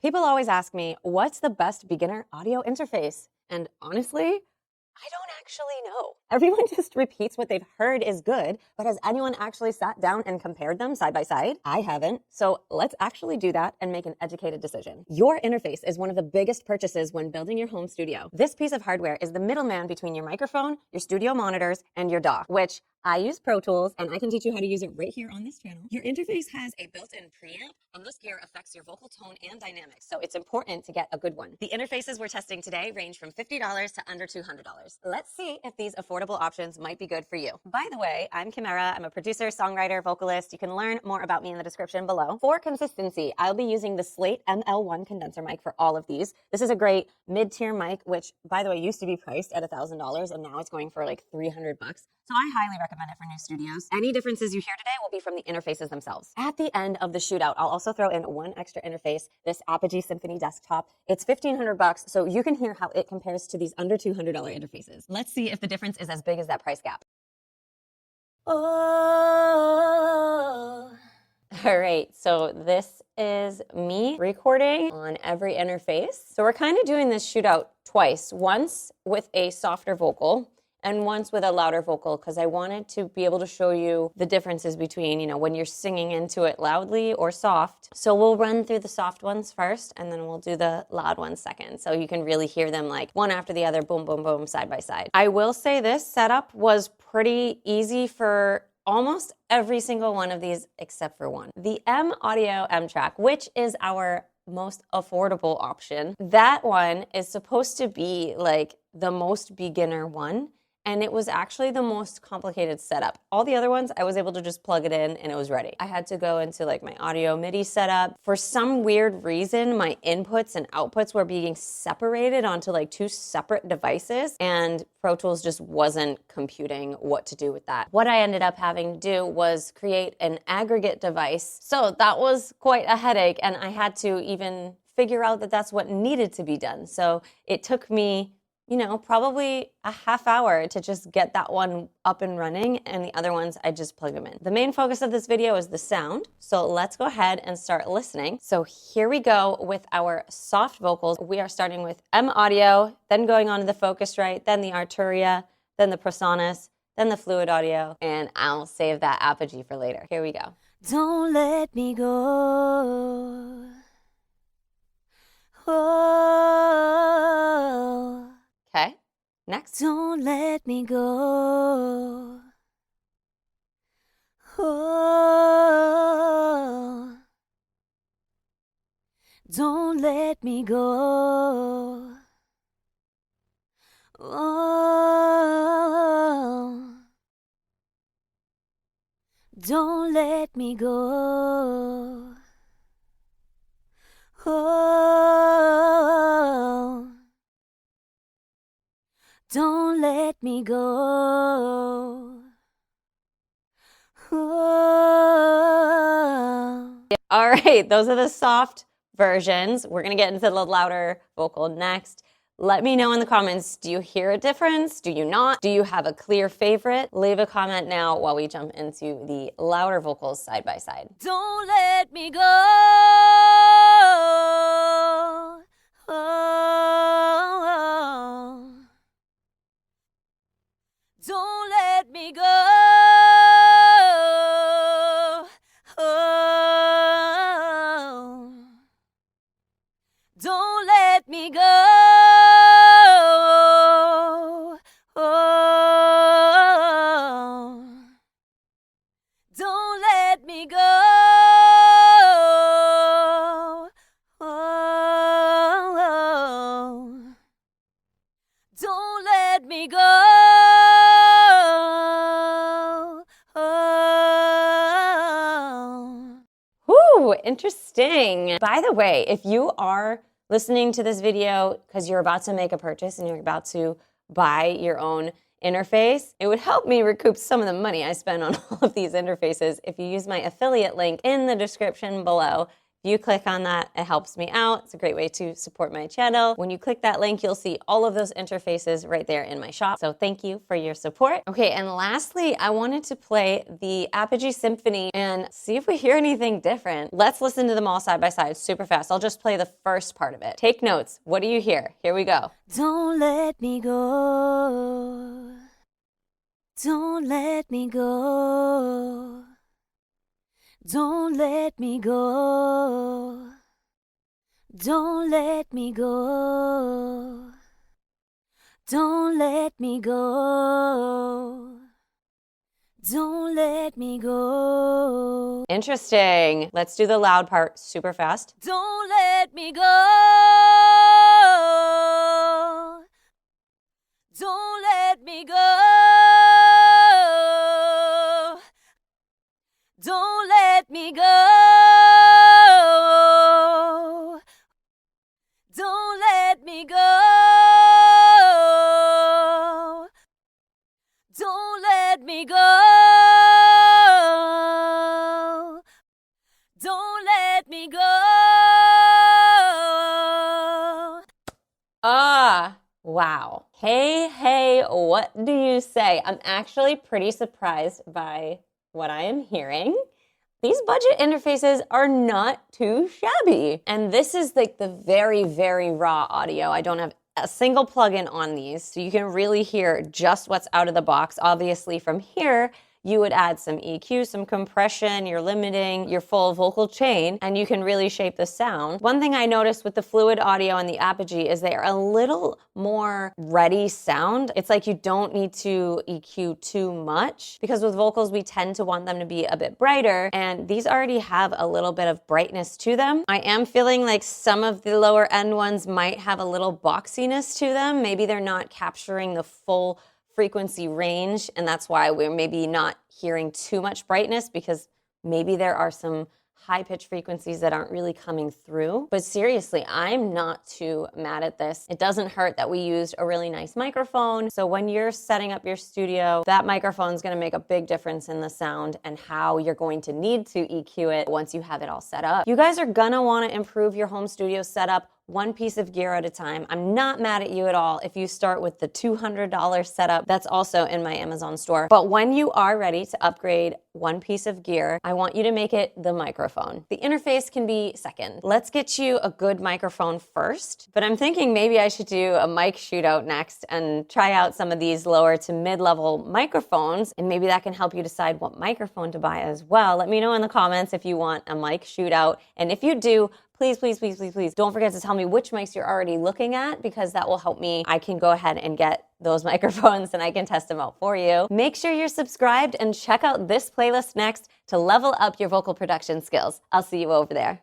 People always ask me, what's the best beginner audio interface? And honestly, I don't actually know. Everyone just repeats what they've heard is good, but has anyone actually sat down and compared them side by side? I haven't. So let's actually do that and make an educated decision. Your interface is one of the biggest purchases when building your home studio. This piece of hardware is the middleman between your microphone, your studio monitors, and your dock, which I use Pro Tools, and I can teach you how to use it right here on this channel. Your interface has a built-in preamp, and this gear affects your vocal tone and dynamics, so it's important to get a good one. The interfaces we're testing today range from $50 to under $200. Let's see if these affordable options might be good for you. By the way, I'm Kimera. I'm a producer, songwriter, vocalist. You can learn more about me in the description below. For consistency, I'll be using the Slate ML1 condenser mic for all of these. This is a great mid-tier mic, which, by the way, used to be priced at $1,000, and now it's going for like $300. So I highly recommend it for new studios. Any differences you hear today will be from the interfaces themselves. At the end of the shootout, I'll also throw in one extra interface, this Apogee Symphony desktop. It's $1,500, so you can hear how it compares to these under $200 interfaces. Let's see if the difference is as big as that price gap. Oh. All right, so this is me recording on every interface. So we're kind of doing this shootout twice, once with a softer vocal and once with a louder vocal, because I wanted to be able to show you the differences between, when you're singing into it loudly or soft. So we'll run through the soft ones first, and then we'll do the loud ones second, so you can really hear them like one after the other, boom, boom, boom, side by side. I will say this setup was pretty easy for almost every single one of these except for one. The M Audio M Track, which is our most affordable option, that one is supposed to be like the most beginner one. And it was actually the most complicated setup. All the other ones, I was able to just plug it in and it was ready. I had to go into like my audio MIDI setup. For some weird reason, my inputs and outputs were being separated onto like two separate devices, and Pro Tools just wasn't computing what to do with that. What I ended up having to do was create an aggregate device. So that was quite a headache, and I had to even figure out that that's what needed to be done. So it took me probably a half hour to just get that one up and running, and the other ones, I just plug them in. The main focus of this video is the sound, so let's go ahead and start listening. So here we go with our soft vocals. We are starting with M Audio, then going on to the Focusrite, then the Arturia, then the Prosonus, then the Fluid Audio, and I'll save that Apogee for later. Here we go. Don't let me go. Oh. Okay, next. Don't let me go. Oh, don't let me go. Oh, don't let me go. Oh, don't let me go. Oh. All right, those are the soft versions. We're gonna get into the louder vocal next. Let me know in the comments, do you hear a difference? Do you not? Do you have a clear favorite? Leave a comment now while we jump into the louder vocals side by side. Don't let me go. Oh. Don't let me go. Oh, don't let me go. Oh, don't let me go. Oh, don't let me go. Interesting. By the way, if you are listening to this video because you're about to make a purchase and you're about to buy your own interface, it would help me recoup some of the money I spend on all of these interfaces if you use my affiliate link in the description below. If you click on that, it helps me out. It's a great way to support my channel. When you click that link, you'll see all of those interfaces right there in my shop. So thank you for your support. Okay, and lastly, I wanted to play the Apogee Symphony and see if we hear anything different. Let's listen to them all side by side super fast. I'll just play the first part of it. Take notes. What do you hear? Here we go. Don't let me go. Don't let me go. Don't let me go. Don't let me go. Don't let me go. Don't let me go. Interesting. Let's do the loud part super fast. Don't let me go. Don't let me go. Don't let me go. Don't let me go. Don't let me go. Don't let me go. Wow. Hey, what do you say? I'm actually pretty surprised by what I am hearing. These budget interfaces are not too shabby. And this is like the very, very raw audio. I don't have a single plugin on these, so you can really hear just what's out of the box. Obviously, from here, you would add some EQ, some compression, you're limiting your full vocal chain, and you can really shape the sound. One thing I noticed with the Fluid Audio and the Apogee is they are a little more ready sound. It's like you don't need to EQ too much, because with vocals, we tend to want them to be a bit brighter, and these already have a little bit of brightness to them. I am feeling like some of the lower end ones might have a little boxiness to them. Maybe they're not capturing the full frequency range, and that's why we're maybe not hearing too much brightness, because maybe there are some high-pitched frequencies that aren't really coming through. But seriously, I'm not too mad at this. It doesn't hurt that we used a really nice microphone. So when you're setting up your studio, that microphone is going to make a big difference in the sound and how you're going to need to EQ it once you have it all set up. You guys are going to want to improve your home studio setup one piece of gear at a time. I'm not mad at you at all if you start with the $200 setup that's also in my Amazon store. But when you are ready to upgrade one piece of gear, I want you to make it the microphone. The interface can be second. Let's get you a good microphone first. But I'm thinking maybe I should do a mic shootout next and try out some of these lower to mid-level microphones, and maybe that can help you decide what microphone to buy as well. Let me know in the comments if you want a mic shootout. And if you do, please don't forget to tell me which mics you're already looking at, because that will help me. I can go ahead and get those microphones and I can test them out for you. Make sure you're subscribed and check out this playlist next to level up your vocal production skills. I'll see you over there.